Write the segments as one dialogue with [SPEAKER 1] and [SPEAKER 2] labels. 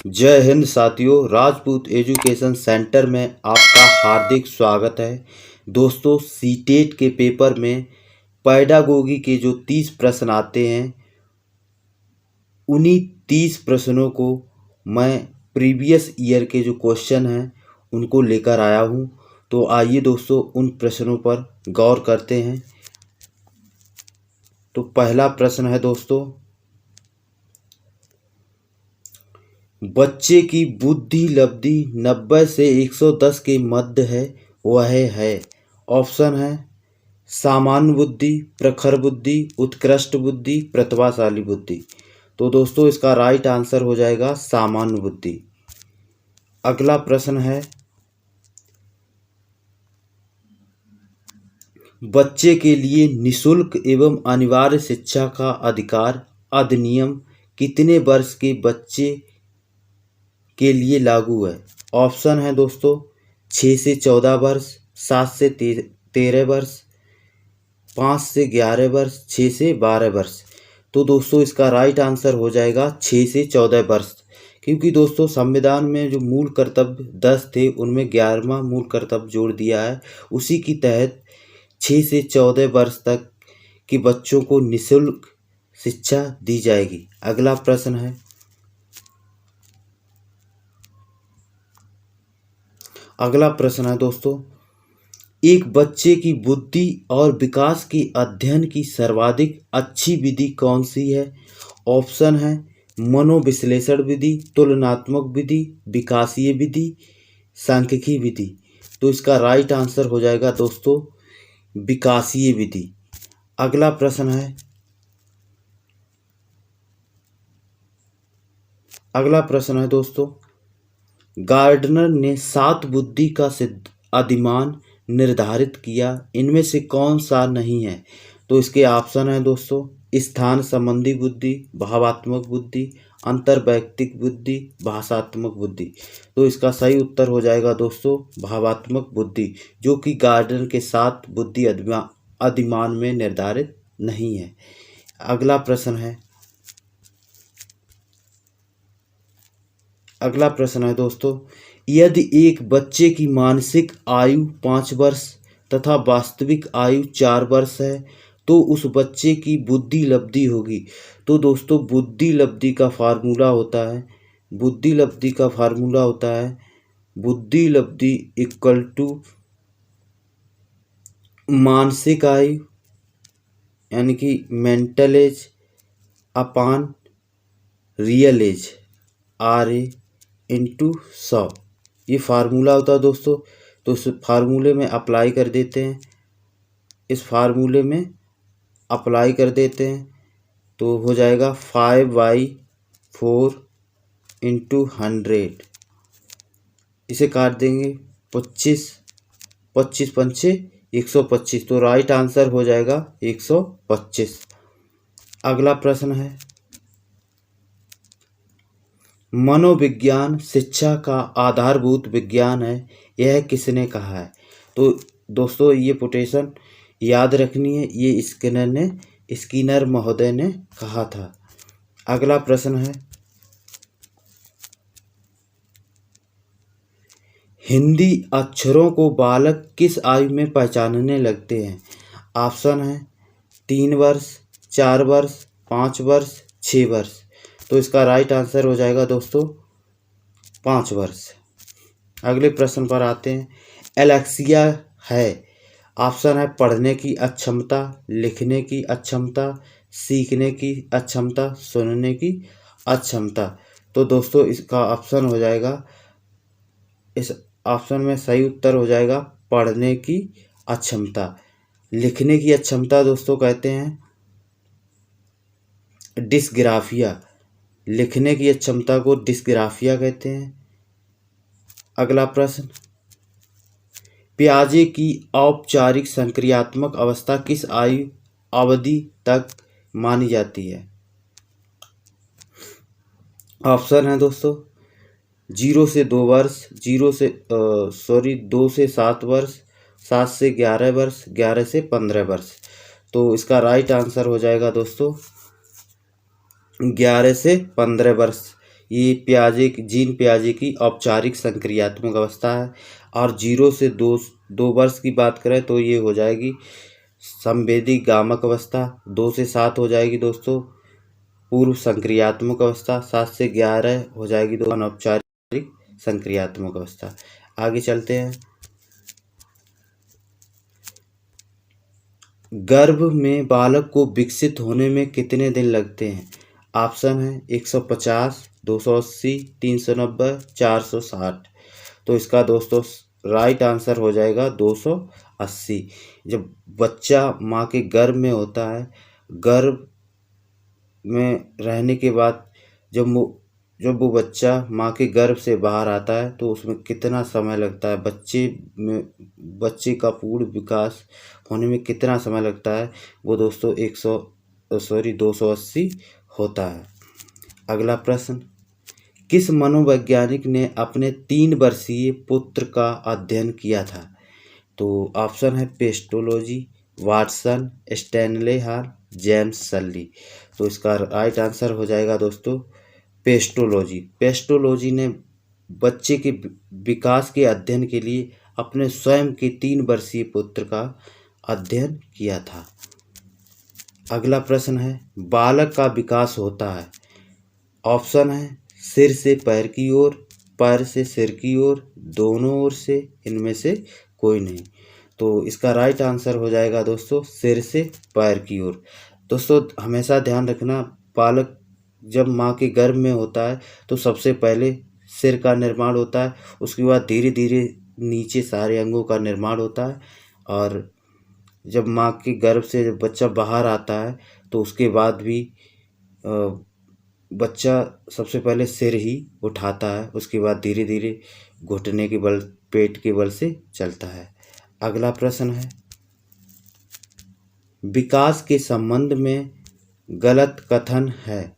[SPEAKER 1] जय हिंद साथियों, Rajput education centre में आपका हार्दिक स्वागत है। दोस्तों, सीटेट के पेपर में पैडागोगी के जो 30 प्रश्न आते हैं, उन्हीं 30 प्रश्नों को मैं प्रीवियस ईयर के जो क्वेश्चन हैं उनको लेकर आया हूं। तो आइए दोस्तों, उन प्रश्नों पर गौर करते हैं। तो पहला प्रश्न है दोस्तों, बच्चे की बुद्धि लब्धि 90 से 110 के मध्य है, वह है। ऑप्शन है सामान्य बुद्धि, प्रखर बुद्धि, उत्कृष्ट बुद्धि, प्रतिभाशाली बुद्धि। तो दोस्तों, इसका राइट आंसर हो जाएगा सामान्य बुद्धि। अगला प्रश्न है, बच्चे के लिए निशुल्क एवं अनिवार्य शिक्षा का अधिकार अधिनियम कितने वर्ष के बच्चे के लिए लागू है? ऑप्शन है दोस्तों 6 से 14 वर्ष, 7 से 13 वर्ष, 5 से 11 वर्ष, 6 से 12 वर्ष। तो दोस्तों, इसका राइट आंसर हो जाएगा 6 से 14 वर्ष, क्योंकि दोस्तों संविधान में जो मूल कर्तव्य 10 थे उनमें 11वां मूल कर्तव्य जोड़ दिया है। उसी की तहत 6 से 14 वर्ष तक के बच्चों को निःशुल्क शिक्षा दी जाएगी। अगला प्रश्न है, दोस्तों, एक बच्चे की बुद्धि और विकास के अध्ययन की सर्वाधिक अच्छी विधि कौन सी है? ऑप्शन है मनोविश्लेषण विधि, तुलनात्मक विधि, विकासीय विधि, सांख्यिकी विधि। तो इसका राइट आंसर हो जाएगा दोस्तों विकासीय विधि। अगला प्रश्न है दोस्तों, गार्डनर ने 7 बुद्धि का अधिमान निर्धारित किया, इनमें से कौन सा नहीं है? तो इसके ऑप्शन है दोस्तों स्थान संबंधी बुद्धि, भावात्मक बुद्धि, अंतर्वैयक्तिक बुद्धि, भाषात्मक बुद्धि। तो इसका सही उत्तर हो जाएगा दोस्तों भावात्मक बुद्धि, जो कि गार्डनर के 7 बुद्धि अधिमान में निर्धारित नहीं है। अगला प्रश्न है दोस्तों, यदि एक बच्चे की मानसिक आयु 5 वर्ष तथा वास्तविक आयु 4 वर्ष है तो उस बच्चे की बुद्धि लब्धि होगी। तो दोस्तों, बुद्धि लब्धि का फार्मूला होता है बुद्धि लब्धि इक्वल टू मानसिक आयु यानी कि मेंटल एज अपान रियल एज RA इंटू 100। ये फार्मूला होता है दोस्तों। तो इस फार्मूले में अप्लाई कर देते हैं तो हो जाएगा 5/4 इंटू 100। इसे काट देंगे 25 पंचे 125। तो राइट आंसर हो जाएगा 125। अगला प्रश्न है, मनोविज्ञान शिक्षा का आधारभूत विज्ञान है, यह किसने कहा है? तो दोस्तों, ये कोटेशन याद रखनी है, ये स्किनर महोदय ने कहा था। अगला प्रश्न है, हिंदी अक्षरों को बालक किस आयु में पहचानने लगते हैं? ऑप्शन है 3 वर्ष, 4 वर्ष, 5 वर्ष, 6 वर्ष। तो इसका राइट आंसर हो जाएगा दोस्तों 5 वर्ष। अगले प्रश्न पर आते हैं, एलेक्सिया है। ऑप्शन है पढ़ने की अक्षमता, लिखने की अक्षमता, सीखने की अक्षमता, सुनने की अक्षमता। तो दोस्तों, इसका ऑप्शन हो जाएगा, इस ऑप्शन में सही उत्तर हो जाएगा पढ़ने की अक्षमता। लिखने की अक्षमता दोस्तों कहते हैं डिस्ग्राफिया। लिखने की अक्षमता को डिस्ग्राफिया कहते हैं। अगला प्रश्न, पियाजे की औपचारिक संक्रियात्मक अवस्था किस आयु अवधि तक मानी जाती है? ऑप्शन है दोस्तों 0 से 2 वर्ष, 2 से 7 वर्ष, 7 से 11 वर्ष, 11 से 15 वर्ष। तो इसका राइट आंसर हो जाएगा दोस्तों 11 से 15 वर्ष। ये जीन पियाजे की औपचारिक संक्रियात्मक अवस्था है। और 0 से 2 वर्ष की बात करें तो ये हो जाएगी संवेदी गामक अवस्था। 2 से 7 हो जाएगी दोस्तों पूर्व संक्रियात्मक अवस्था। 7 से 11 हो जाएगी दोस्तों अनौपचारिक संक्रियात्मक अवस्था। आगे चलते हैं। गर्भ में बालक को विकसित होने में कितने दिन लगते हैं? ऑप्शन है 150, 280, 390, 460। तो इसका दोस्तों राइट आंसर हो जाएगा 280। जब बच्चा माँ के गर्भ में होता है, गर्भ में रहने के बाद जब वो बच्चा माँ के गर्भ से बाहर आता है तो उसमें कितना समय लगता है, बच्चे का पूर्ण विकास होने में कितना समय लगता है, वो दोस्तों 280 होता है। अगला प्रश्न, किस मनोवैज्ञानिक ने अपने 3 वर्षीय पुत्र का अध्ययन किया था? तो ऑप्शन है Pestalozzi, Watson, Stanley Hall, James Sully. तो इसका राइट आंसर हो जाएगा दोस्तों पेस्टोलॉजी। पेस्टोलॉजी ने बच्चे के विकास के अध्ययन के लिए अपने स्वयं के 3 वर्षीय पुत्र का अध्ययन किया था। अगला प्रश्न है, बालक का विकास होता है। ऑप्शन है सिर से पैर की ओर, पैर से सिर की ओर, दोनों ओर से, इनमें से कोई नहीं। तो इसका राइट आंसर हो जाएगा दोस्तों सिर से पैर की ओर। दोस्तों हमेशा ध्यान रखना, बालक जब माँ के गर्भ में होता है तो सबसे पहले सिर का निर्माण होता है, उसके बाद धीरे धीरे नीचे सारे अंगों का निर्माण होता है। और जब माँ के गर्भ से जब बच्चा बाहर आता है तो उसके बाद भी बच्चा सबसे पहले सिर ही उठाता है, उसके बाद धीरे धीरे घुटने के बल, पेट के बल से चलता है। अगला प्रश्न है, विकास के संबंध में गलत कथन है।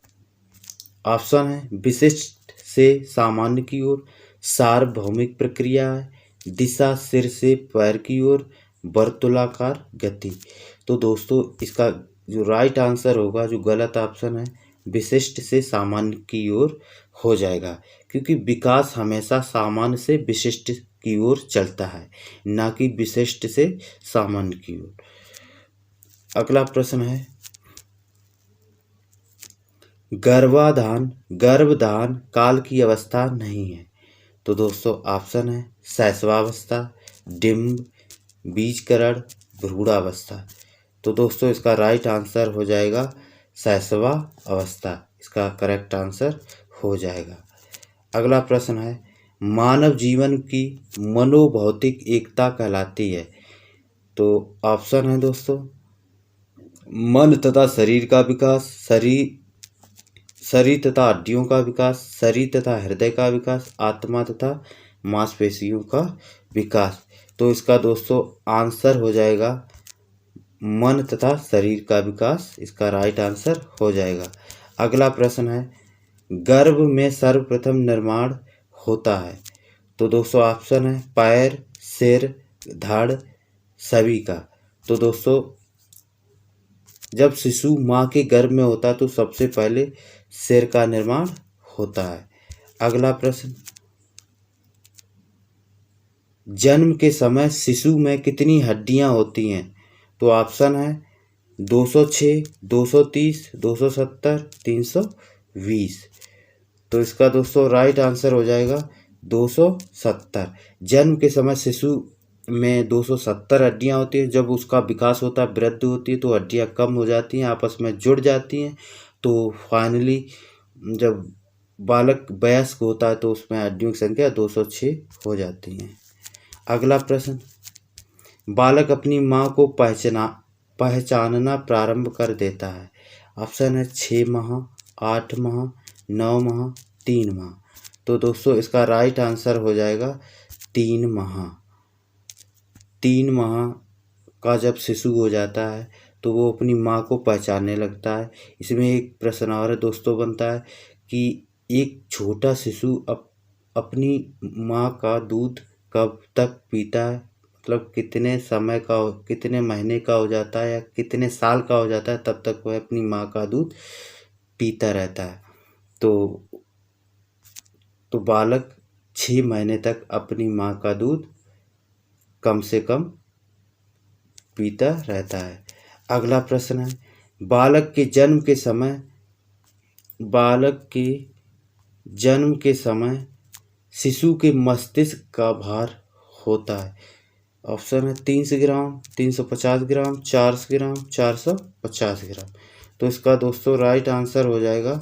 [SPEAKER 1] ऑप्शन है विशिष्ट से सामान्य की ओर, सार्वभौमिक प्रक्रिया है, दिशा सिर से पैर की ओर, वर्तुलाकार गति। तो दोस्तों इसका जो राइट आंसर होगा, जो गलत ऑप्शन है, विशिष्ट से सामान्य की ओर हो जाएगा, क्योंकि विकास हमेशा सामान्य से विशिष्ट की ओर चलता है, ना कि विशिष्ट से सामान्य की ओर। अगला प्रश्न है, गर्भधान काल की अवस्था नहीं है। तो दोस्तों ऑप्शन है शैशवावस्था, डिंब, बीजकरण, भ्रूणावस्था। तो दोस्तों इसका राइट आंसर हो जाएगा शैशवा अवस्था, इसका करेक्ट आंसर हो जाएगा। अगला प्रश्न है, मानव जीवन की मनोभौतिक एकता कहलाती है। तो ऑप्शन है दोस्तों मन तथा शरीर का विकास, शरीर तथा हड्डियों का विकास, शरीर तथा हृदय का विकास, आत्मा तथा मांसपेशियों का विकास। तो इसका दोस्तों आंसर हो जाएगा मन तथा शरीर का विकास, इसका राइट आंसर हो जाएगा। अगला प्रश्न है, गर्भ में सर्वप्रथम निर्माण होता है। तो दोस्तों ऑप्शन है पैर, सिर, धड़, सभी का। तो दोस्तों जब शिशु माँ के गर्भ में होता है तो सबसे पहले सिर का निर्माण होता है। अगला प्रश्न, जन्म के समय शिशु में कितनी हड्डियां होती हैं? तो ऑप्शन है 206, 230, 270, 320। तो इसका दोस्तों राइट आंसर हो जाएगा 270। जन्म के समय शिशु में 270 हड्डियां होती हैं। जब उसका विकास होता है, वृद्धि होती है, तो हड्डियां कम हो जाती हैं, आपस में जुड़ जाती हैं। तो फाइनली जब बालक वयस्क होता है तो उसमें हड्डियों की संख्या 206 हो जाती है। अगला प्रश्न, बालक अपनी माँ को पहचानना प्रारंभ कर देता है। ऑप्शन है 6 माह, 8 माह, 9 माह, 3 माह। तो दोस्तों इसका राइट आंसर हो जाएगा 3 माह। 3 माह का जब शिशु हो जाता है तो वो अपनी माँ को पहचानने लगता है। इसमें एक प्रश्न और दोस्तों बनता है कि एक छोटा शिशु अपनी माँ का दूध कब तक पीता है, मतलब कितने समय का, कितने महीने का हो जाता है या कितने साल का हो जाता है, तब तक वह अपनी माँ का दूध पीता रहता है। तो तो बालक 6 महीने तक अपनी माँ का दूध कम से कम पीता रहता है। अगला प्रश्न है, बालक के जन्म के समय शिशु के मस्तिष्क का भार होता है। ऑप्शन है 300 ग्राम, 350 ग्राम, 400 ग्राम, 450 ग्राम। तो इसका दोस्तों राइट आंसर हो जाएगा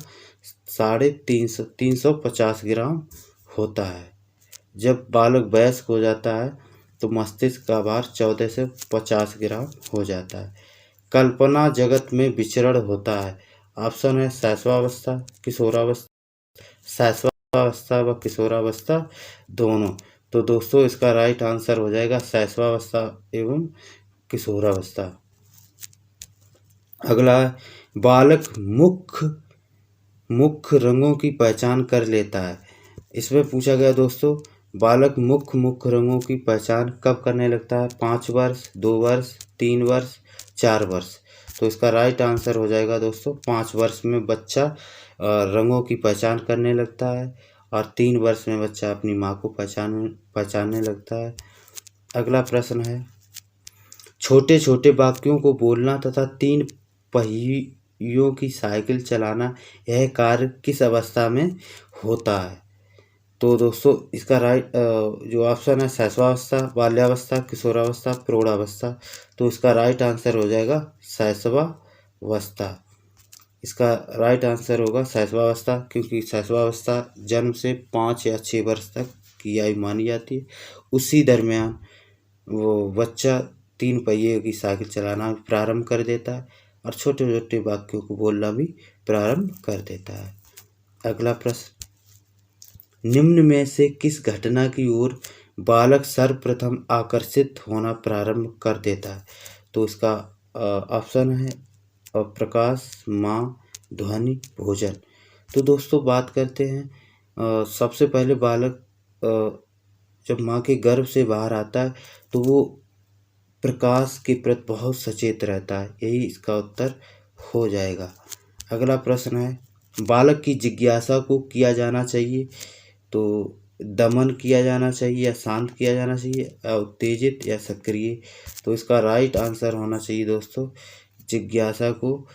[SPEAKER 1] 350 ग्राम होता है। जब बालक वयस्क हो जाता है तो मस्तिष्क का भार 14 से 50 ग्राम हो जाता है। कल्पना जगत में विचरण होता है। ऑप्शन है शैशवावस्था, शैशवावस्था व किशोरावस्था दोनों। तो दोस्तों इसका राइट आंसर हो जाएगा शैशवावस्था एवं किशोरावस्था। अगला है, बालक मुख्य रंगों की पहचान कर लेता है। इसमें पूछा गया दोस्तों, बालक मुख्य रंगों की पहचान कब करने लगता है? 5 वर्ष, 2 वर्ष, 3 वर्ष, 4 वर्ष। तो इसका राइट आंसर हो जाएगा दोस्तों 5 वर्ष में बच्चा रंगों की पहचान करने लगता है और 3 वर्ष में बच्चा अपनी माँ को पहचानने लगता है। अगला प्रश्न है, छोटे छोटे वाक्यों को बोलना तथा 3 पहियों की साइकिल चलाना, यह कार्य किस अवस्था में होता है? तो दोस्तों इसका जो ऑप्शन है शैशवावस्था, बाल्यावस्था, किशोरावस्था, प्रौढ़ावस्था। तो इसका राइट आंसर हो जाएगा शैशवावस्था। इसका राइट आंसर होगा शैशवावस्था, क्योंकि शैशवावस्था जन्म से 5 या 6 वर्ष तक की आयु मानी जाती है। उसी दरमियान वो बच्चा 3 पहिए की साइकिल चलाना प्रारंभ कर देता है और छोटे छोटे वाक्यों को बोलना भी प्रारंभ कर देता है। अगला प्रश्न, निम्न में से किस घटना की ओर बालक सर्वप्रथम आकर्षित होना प्रारंभ कर देता है? तो इसका ऑप्शन है प्रकाश, माँ, ध्वनि, भोजन। तो दोस्तों बात करते हैं, सबसे पहले बालक जब माँ के गर्भ से बाहर आता है तो वो प्रकाश के प्रति बहुत सचेत रहता है। यही इसका उत्तर हो जाएगा। अगला प्रश्न है, बालक की जिज्ञासा को किया जाना चाहिए तो दमन किया जाना चाहिए या शांत किया जाना चाहिए, उत्तेजित या सक्रिय? तो इसका राइट आंसर होना चाहिए दोस्तों जिज्ञासा को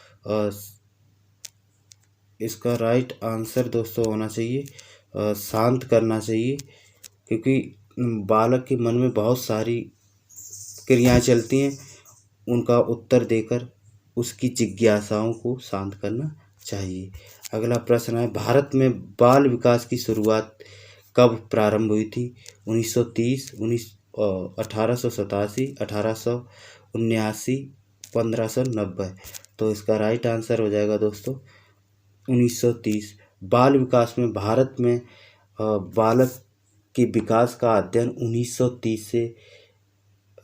[SPEAKER 1] इसका राइट आंसर दोस्तों होना चाहिए शांत करना चाहिए, क्योंकि बालक के मन में बहुत सारी क्रियाएं चलती हैं, उनका उत्तर देकर उसकी जिज्ञासाओं को शांत करना चाहिए। अगला प्रश्न है, भारत में बाल विकास की शुरुआत कब प्रारंभ हुई थी? 1930, 1887, 1879, 1590। तो इसका राइट आंसर हो जाएगा दोस्तों 1930। बाल विकास में भारत में बालक के विकास का अध्ययन 1930 से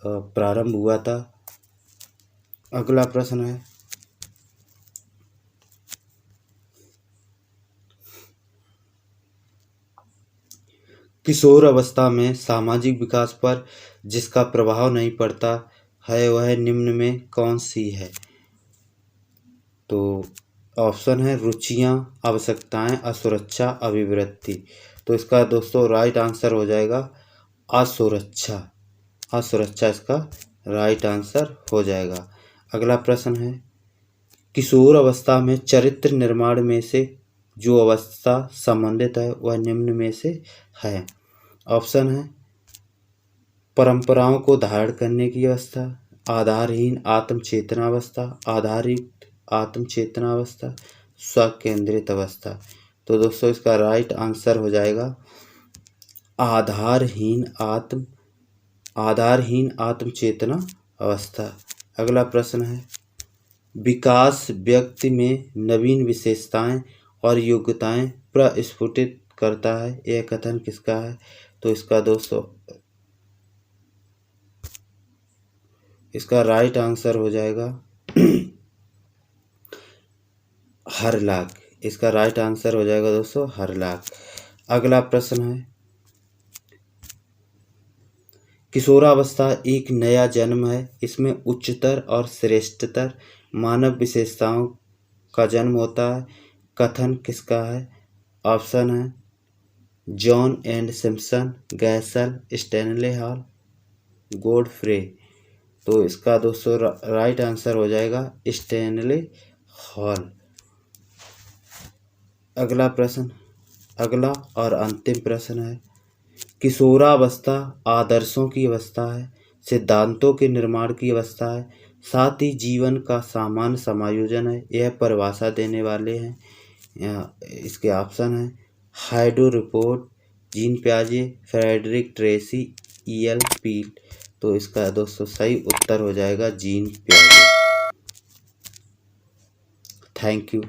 [SPEAKER 1] प्रारंभ हुआ था। अगला प्रश्न है, किशोर अवस्था में सामाजिक विकास पर जिसका प्रभाव नहीं पड़ता है वह निम्न में कौन सी है? तो ऑप्शन है रुचियां, आवश्यकताएं, असुरक्षा, अभिवृत्ति। तो इसका दोस्तों राइट आंसर हो जाएगा असुरक्षा। असुरक्षा इसका राइट आंसर हो जाएगा। अगला प्रश्न है, किशोर अवस्था में चरित्र निर्माण में से जो अवस्था संबंधित है वह निम्न में से है। ऑप्शन है परंपराओं को धारण करने की अवस्था, आधारहीन आत्म चेतनावस्था, आधारित आत्म चेतनावस्था, स्वकेंद्रित अवस्था। तो दोस्तों इसका राइट आंसर हो जाएगा आधारहीन आत्म चेतना अवस्था। अगला प्रश्न है, विकास व्यक्ति में नवीन विशेषताएं और योग्यताएं प्रस्फुटित करता है, यह कथन किसका है? तो इसका दोस्तों इसका राइट आंसर हो जाएगा हरलाक। इसका राइट आंसर हो जाएगा दोस्तों हरलाक। अगला प्रश्न है, किशोरावस्था एक नया जन्म है, इसमें उच्चतर और श्रेष्ठतर मानव विशेषताओं का जन्म होता है, कथन किसका है? ऑप्शन है John and Simpson, Gesell, Stanley Hall, Godfrey. तो इसका दोस्तों राइट आंसर हो जाएगा स्टैनले हॉल। अगला और अंतिम प्रश्न है, किशोरावस्था आदर्शों की अवस्था है, सिद्धांतों के निर्माण की अवस्था है, साथ ही जीवन का सामान्य समायोजन है। यह परिभाषा देने वाले हैं, इसके ऑप्शन हैं हाइडो रिपोर्ट, जीन पियाजे, फ्रेडरिक ट्रेसी, E.L. पील। तो इसका दोस्तों सही उत्तर हो जाएगा जीन पियाजे। Thank you.